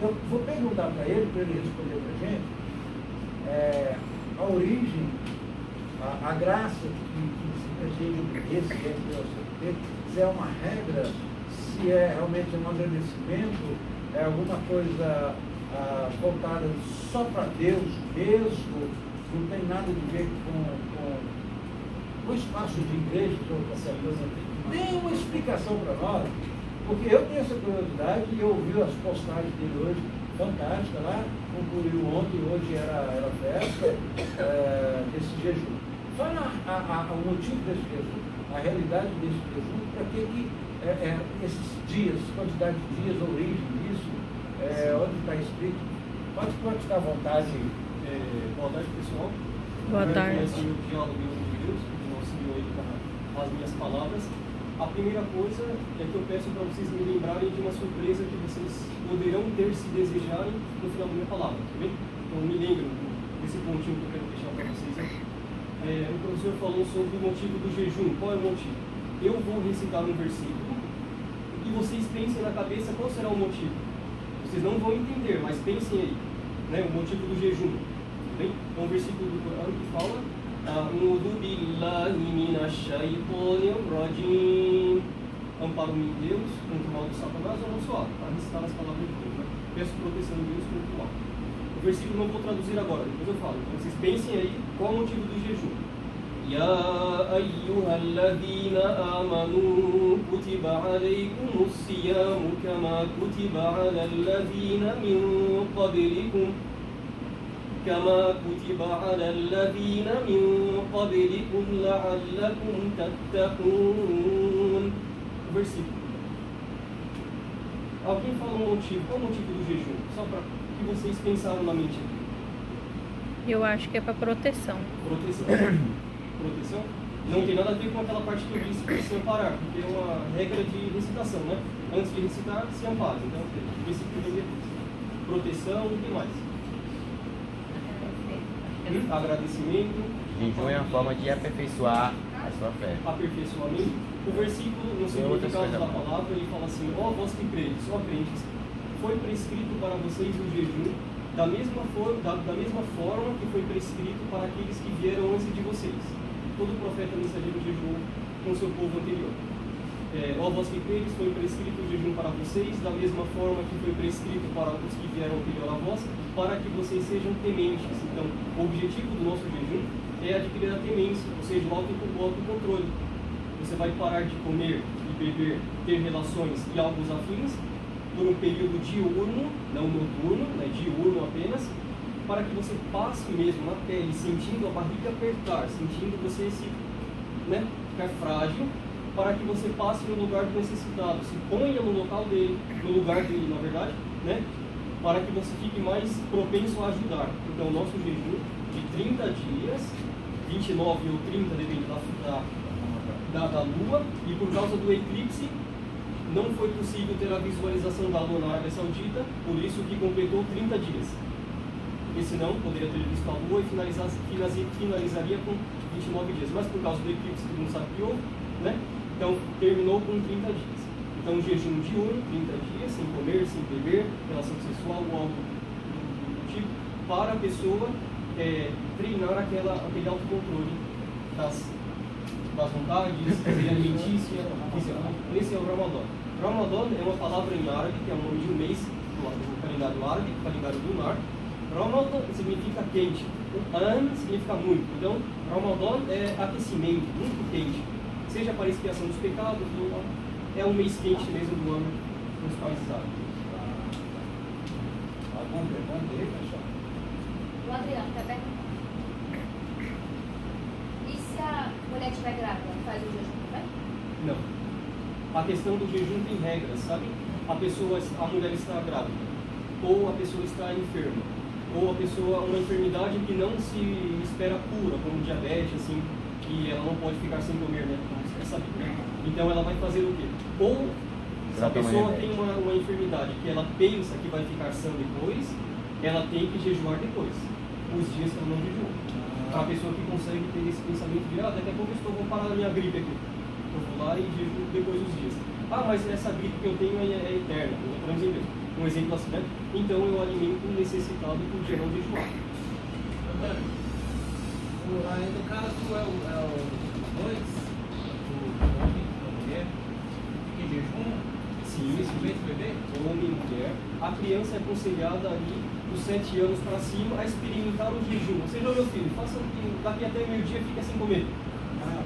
eu vou perguntar para ele responder para a gente a origem, a graça que se pretende esse se é uma regra, se é realmente um agradecimento, é alguma coisa voltada só para Deus mesmo, não tem nada a ver com o espaço de igreja ou qualquer coisa. Dê uma explicação para nós, porque eu tenho essa curiosidade e eu ouvi as postagens dele hoje, fantástica lá, concluiu ontem, hoje era festa desse jejum. Fala o motivo desse jejum, a realidade desse jejum, para que esses dias, quantidade de dias, a origem disso, onde está escrito. Pode ficar à vontade. Boa tarde, pessoal. Boa tarde. Eu conheço o diálogo de Deus, que me auxiliou aí com as minhas palavras. A primeira coisa é que eu peço para vocês me lembrarem de uma surpresa que vocês poderão ter se desejarem no final da minha palavra, tá bem? Então me lembro desse pontinho que eu quero deixar para vocês aqui. O professor falou sobre o motivo do jejum. Qual é o motivo? Eu vou recitar um versículo e vocês pensem na cabeça qual será o motivo. Vocês não vão entender, mas pensem aí, né, o motivo do jejum. Bem? É um versículo do Corão que fala: A'udhu billahi minash shaitanir rajim. Amparo-me em Deus contra o mal do Satanás. Eu não sou apto para recitar as palavras de Deus, né? Peço proteção de Deus contra o mal. O versículo não vou traduzir agora, depois eu falo. Então vocês pensem aí qual é o motivo do jejum. Ya ayyuhalladhina amanu kutiba alaykumus siyamu kama kutiba alal ladhina min qablikum كما كتب على الذين من قبلكم لعلكم تتقون. Versículo. Alguém fala um motivo? Qual é o motivo do jejum? Só para que vocês pensaram na mente. Eu acho que é para proteção. Proteção. Proteção? Não tem nada a ver com aquela parte que eu disse que se amparar, porque é uma regra de recitação, né? Antes de recitar, se ampara. Então, esse primeiro proteção e o que mais? Agradecimento. Jejum é uma forma de aperfeiçoar a sua fé. Aperfeiçoamento. O versículo, no significado da palavra, ele fala assim: ó vós que credes, ó crentes, foi prescrito para vocês o jejum da mesma forma que foi prescrito para aqueles que vieram antes de vocês. Todo profeta mensageiro jejuou com seu povo anterior. Ó vós que credes, foi prescrito o jejum para vocês da mesma forma que foi prescrito para os que vieram anterior a vós, para que vocês sejam tementes. Então, o objetivo do nosso jejum é adquirir a temência, ou seja, o autocontrole. Você vai parar de comer e beber, ter relações e algo afins por um período diurno, não noturno, né, diurno apenas, para que você passe mesmo na pele, sentindo a barriga apertar, sentindo você ficar frágil, para que você passe no lugar do necessitado, se ponha no local dele, no lugar dele, na verdade, né? Para que você fique mais propenso a ajudar. Então, o nosso jejum de 30 dias, 29 ou 30, depende da lua, e por causa do eclipse, não foi possível ter a visualização da lua na Arábia Saudita, por isso que completou 30 dias. Porque senão, poderia ter visto a lua e finalizaria com 29 dias. Mas por causa do eclipse, todo mundo sabe que houve, né? Então, terminou com 30 dias. Então, jejum diurno, 30 dias, sem comer, sem beber, relação sexual ou algo do tipo, para a pessoa treinar aquele autocontrole das vontades, alimentícia, física. Esse é o Ramadã. Ramadã é uma palavra em árabe, que é o nome de um mês do calendário árabe, calendário lunar. Ramadã significa quente. O An significa muito. Então, Ramadã é aquecimento, muito quente. Seja para a expiação dos pecados, é um mês quente mesmo do ano nos países árabes. Alguma pergunta aí, pessoal? O Adriano, tá bem? E se a mulher estiver grávida, faz o jejum também? Não. A questão do jejum tem regras, sabe? A mulher está grávida, ou a pessoa está enferma, ou a pessoa, uma enfermidade que não se espera cura, como diabetes, assim, que ela não pode ficar sem comer, né? Como você sabe, né? Então ela vai fazer o quê? Ou se a pessoa tem uma enfermidade que ela pensa que vai ficar sã depois, ela tem que jejuar depois, os dias que ela não jejuou. A pessoa que consegue ter esse pensamento de, daqui a pouco eu vou parar a minha gripe aqui. Eu vou lá e jejuo depois dos dias. Mas essa gripe que eu tenho é eterna, por exemplo. Um exemplo assim, né? Então eu alimento o necessitado por dia não jejuar. Aí no caso é os dois, o homem e a mulher, fica em jejum, simplesmente beber? Homem e mulher. A criança é aconselhada ali dos 7 anos para cima a experimentar o jejum. Ou seja, meu filho, faça que daqui até meio-dia fica sem comer.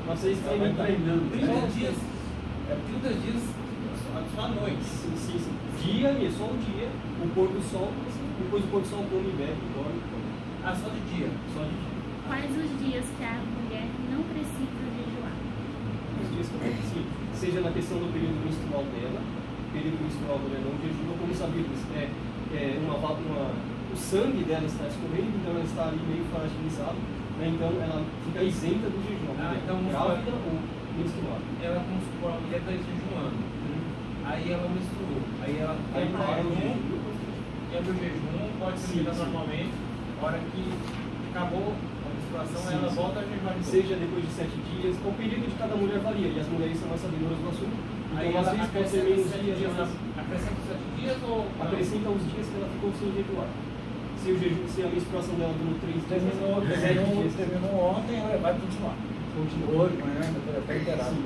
Pra você experimentar. 30 dias, 30 dias só à noite. Sim. Dia mesmo, só o dia. O pôr do sol, depois do pôr do sol come, bebe, dorme. Ah, só de dia? Só de dia. Quais os dias que a mulher não precisa jejuar? Os dias que eu sim, seja na questão do período menstrual dela, o período menstrual da mulher não jejua, como sabemos, o sangue dela está escorrendo, então ela está ali meio fragilizada, né? Então ela fica isenta do jejum. Então, grávida ou menstruada. Ela, vamos supor, a mulher está jejuando, aí ela menstruou, aí ela quebra o jejum, pode se alimentar normalmente, a hora que acabou a menstruação, ela volta a jejuar de novo. Seja depois de 7 dias, o período de cada mulher varia, e as mulheres são mais sabedoras do assunto. Então, Aí às ela vezes pode ser menos dias, acrescenta os 7 dias ou acrescenta os dias que ela ficou sem jejuar. Se a menstruação dela durou 3 dias, Terminou ontem, ela vai continuar. Continua. Hoje, amanhã, até inteirado.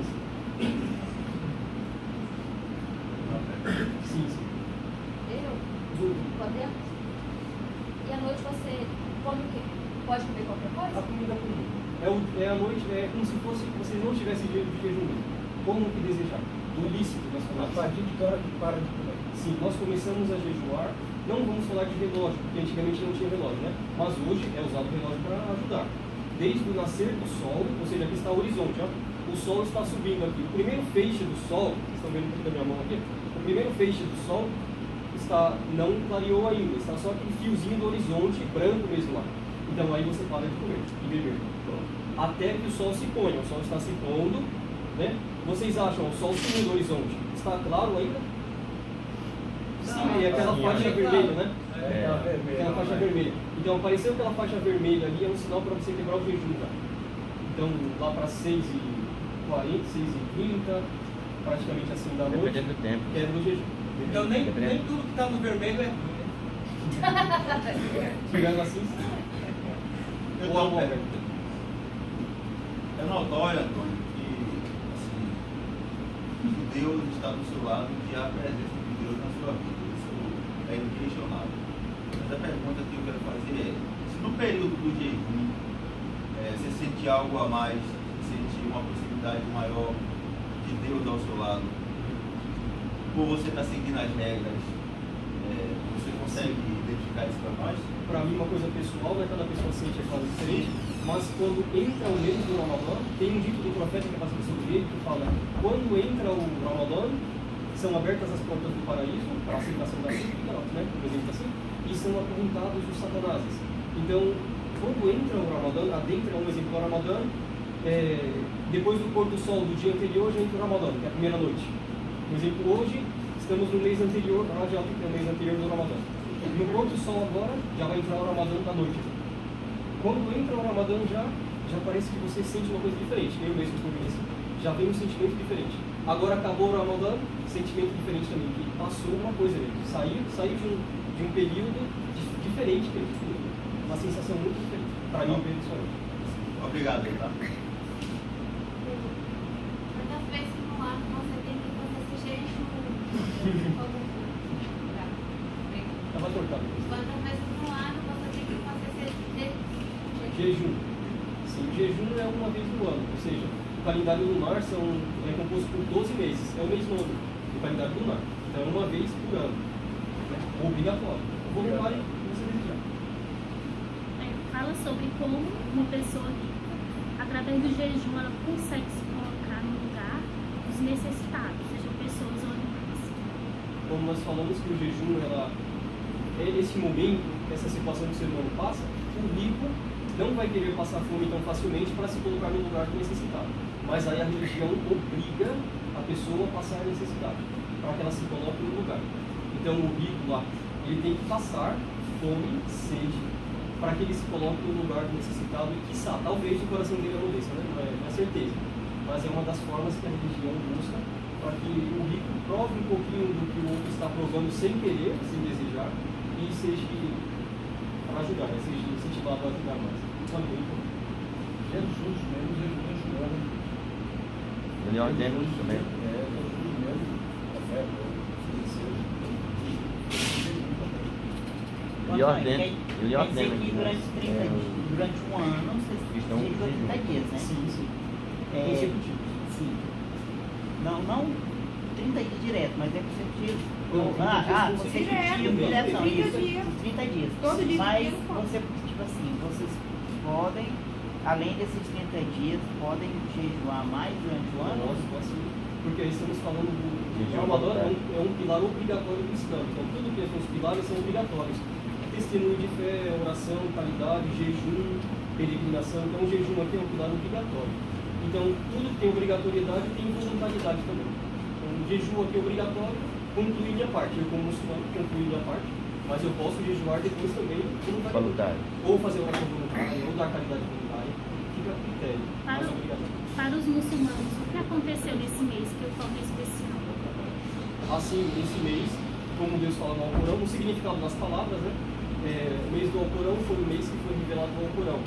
Sim. Podemos? E à noite você come o quê? Pode comer qualquer A coisa? comida comum. É a noite, é como se fosse, vocês não tivessem dia de jejum mesmo. Como que desejar. O ilícito das A coisas. partir de que hora que para de comer? Sim, nós começamos a jejuar, não vamos falar de relógio, porque antigamente não tinha relógio, né? Mas hoje é usado o relógio para ajudar. Desde o nascer do sol, ou seja, aqui está o horizonte, ó. O sol está subindo aqui. O primeiro feixe do sol, vocês estão vendo aqui da minha mão aqui? O primeiro feixe do sol não clareou ainda, está só aquele fiozinho do horizonte, branco mesmo lá. Então aí você para de comer e beber. Até que o sol se ponha, o sol está se pondo, né? Vocês acham o sol sumiu do horizonte? Está claro ainda? Sim, é aquela faixa vermelha, né? Aquela faixa vermelha. Então apareceu aquela faixa vermelha ali, é um sinal para você quebrar o jejum, tá? Então lá para 6h40, 6h30, praticamente assim da noite, Dependendo do tempo. quebra o jejum. Então nem tudo que está no vermelho é ruim, né? Chegando assim, Eu ou tô algo É notório, Antônio, que assim, Deus está do seu lado e há a presença de Deus na sua vida. Isso é inquestionável. Mas a pergunta que eu quero fazer é, se no período do jejum você sentir algo a mais, sentir uma possibilidade maior de Deus ao seu lado, por você estar seguindo as regras, você consegue identificar isso para nós? para mim uma coisa pessoal, né? Cada pessoa sente a coisa diferente, mas quando entra o mês do Ramadã, tem um dito do profeta que é a expressão dele, que fala, quando entra o Ramadã, são abertas as portas do paraíso, para a aceitação da súplica, né? Por exemplo assim, e são acorrentados os satanases. Então, quando entra o Ramadã, adentra um exemplo do Ramadã, depois do pôr do sol do dia anterior, já entra o Ramadã, que é a primeira noite. Por exemplo, hoje, estamos no mês anterior, que é o mês anterior do Ramadã. No pôr do sol agora, já vai entrar o Ramadã da noite. Quando entra o Ramadã, já parece que você sente uma coisa diferente. Eu mesmo estou vendo assim. Já vem um sentimento diferente. Agora acabou o Ramadã, sentimento diferente também. Que passou uma coisa ali. Saiu de um período diferente que ele tinha. Uma sensação muito diferente. Para mim, pessoalmente. Obrigado, tá? Quantas vezes no ano você tem que fazer esse jejum? Estava cortado. Quantas vezes no ano você tem que fazer esse Jejum. Sim, o jejum é uma vez no ano. Ou seja, o calendário lunar é composto por 12 meses. É o mês novo do calendário lunar. Então é uma vez por ano. Né? Obrigatório. Voluntário, você desejar. Fala sobre como uma pessoa rica, através do jejum, ela consegue se colocar no lugar dos necessitados, sejam pessoas ou animais. Como nós falamos que o jejum é esse momento, essa situação que o ser humano passa, o rico não vai querer passar fome tão facilmente para se colocar no lugar do necessitado. Mas aí a religião obriga a pessoa a passar a necessidade, para que ela se coloque no lugar. Então o rico lá, ele tem que passar fome, sede, para que ele se coloque no lugar do necessitado e, quiçá, talvez o coração dele amoleça, né? Não é certeza. Mas é uma das formas que a religião busca para que o rico prove um pouquinho do que o outro está provando sem querer, sem desejar, e seja para ajudar, né? Seja incentivado a ajudar mais. Jesus mesmo, Jesus chorando. Ele ordena também. Jesus mesmo, a fé, Ele ordena. Ele Quer dizer ordena. que durante 30 dias, durante um ano, vocês Cristão jejua 30 dias, né? Sim. É, Consecutivos. sim. Não 30 dias direto, mas é consecutivo. Não, 30 dias Consecutivo, direto, não, 30 isso, dias. 30 dias. Todo dia Mas que eu posso. você, tipo assim, vocês podem, além desses 30 dias, podem jejuar mais durante o ano? Nossa, assim, porque aí estamos falando do Jejum Ramadã voluntário. é um pilar obrigatório cristão. Então tudo que são os pilares são obrigatórios. Testemunho de fé, oração, caridade, jejum, peregrinação. Então o jejum aqui é um pilar obrigatório. Então tudo que tem obrigatoriedade tem voluntariedade também. Então o jejum aqui é obrigatório, conclui minha parte. Eu como muçulmano concluo minha parte, mas eu posso jejuar depois também Voluntário. ou fazer oração voluntária, ou dar caridade voluntária. Fica a critério, mas é obrigatório. Para os muçulmanos, o que aconteceu nesse mês que eu falei especial? Assim, esse mês, como Deus fala no Alcorão, o significado das palavras, né? O mês do Alcorão foi o mês que foi revelado no Alcorão.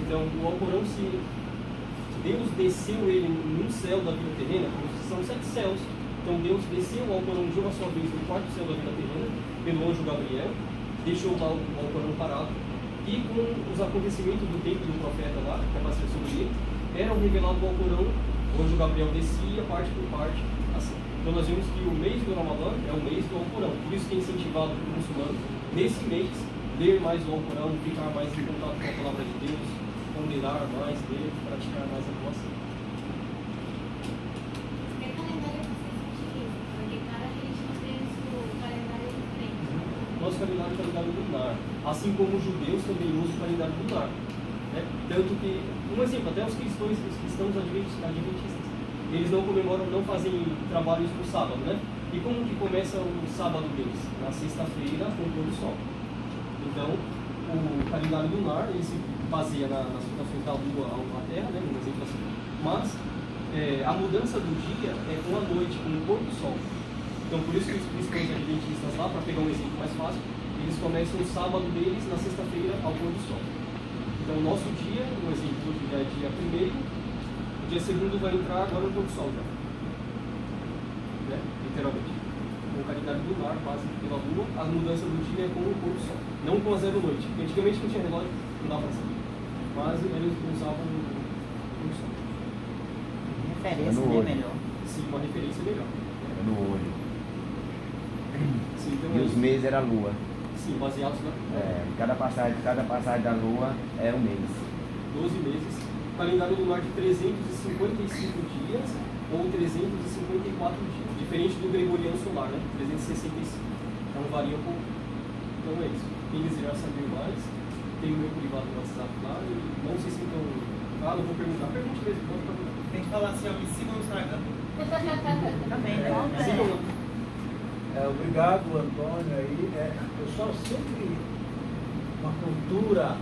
Então, o Alcorão, se Deus desceu ele num céu da vida terrena, são 7 céus. Então, Deus desceu o Alcorão de uma só vez no 4º céu da vida terrena, pelo anjo Gabriel, deixou lá o Alcorão parado, e com os acontecimentos do tempo do profeta lá, que apareceu sobre ele, eram revelados no Alcorão, o anjo Gabriel descia parte por parte, assim. Então nós vemos que o mês do Ramadã é o mês do Alcorão, por isso que é incentivado para o muçulmano, nesse mês, ler mais o Alcorão, ficar mais em contato com a palavra de Deus, ponderar mais dele, praticar mais a doação. Que calendário vocês utilizam? Porque cada religião tem o seu calendário diferente. Nosso calendário é o calendário lunar, assim como os judeus também usam o calendário lunar. Né? Tanto que, um exemplo, até os cristãos adventistas, eles não comemoram, não fazem trabalhos no sábado, né? E como que começa o sábado deles? Na sexta-feira, com o pôr do sol. Então, o calendário lunar, ele se baseia nas rotações da Lua à Terra, né? Um exemplo assim. Mas a mudança do dia é com a noite, com o pôr do sol. Então, por isso que os cristãos adventistas lá, para pegar um exemplo mais fácil, eles começam o sábado deles na sexta-feira ao pôr do sol. Então, o nosso dia, um exemplo, hoje já é dia 1º, o dia 2º vai entrar agora no pôr do sol já. Né? Literalmente. Com o calendário lunar, base pela Lua, a mudança do dia é com o pôr do sol. Não com a zero noite, porque antigamente não tinha relógio, não dava para saber. Mas eles usavam o pôr do sol. Referência, no né? olho. Melhor. Sim, uma referência melhor. É no olho. Sim, então E os meses era a lua. Sim, baseados na Cada passagem da lua é um mês. 12 meses. Calendário lunar de 355 dias ou 354 dias. Diferente do gregoriano solar, né? 365. Então varia um pouco. Então é isso. Quem desejar saber mais, tem o meu privado no WhatsApp lá. E não sei se então. Não vou perguntar. Pergunte mesmo, pode perguntar. Tem que falar assim, ó, me sigam no Instagram. Também, né? Sigam lá. Obrigado, Antônio. Aí, o pessoal sempre uma cultura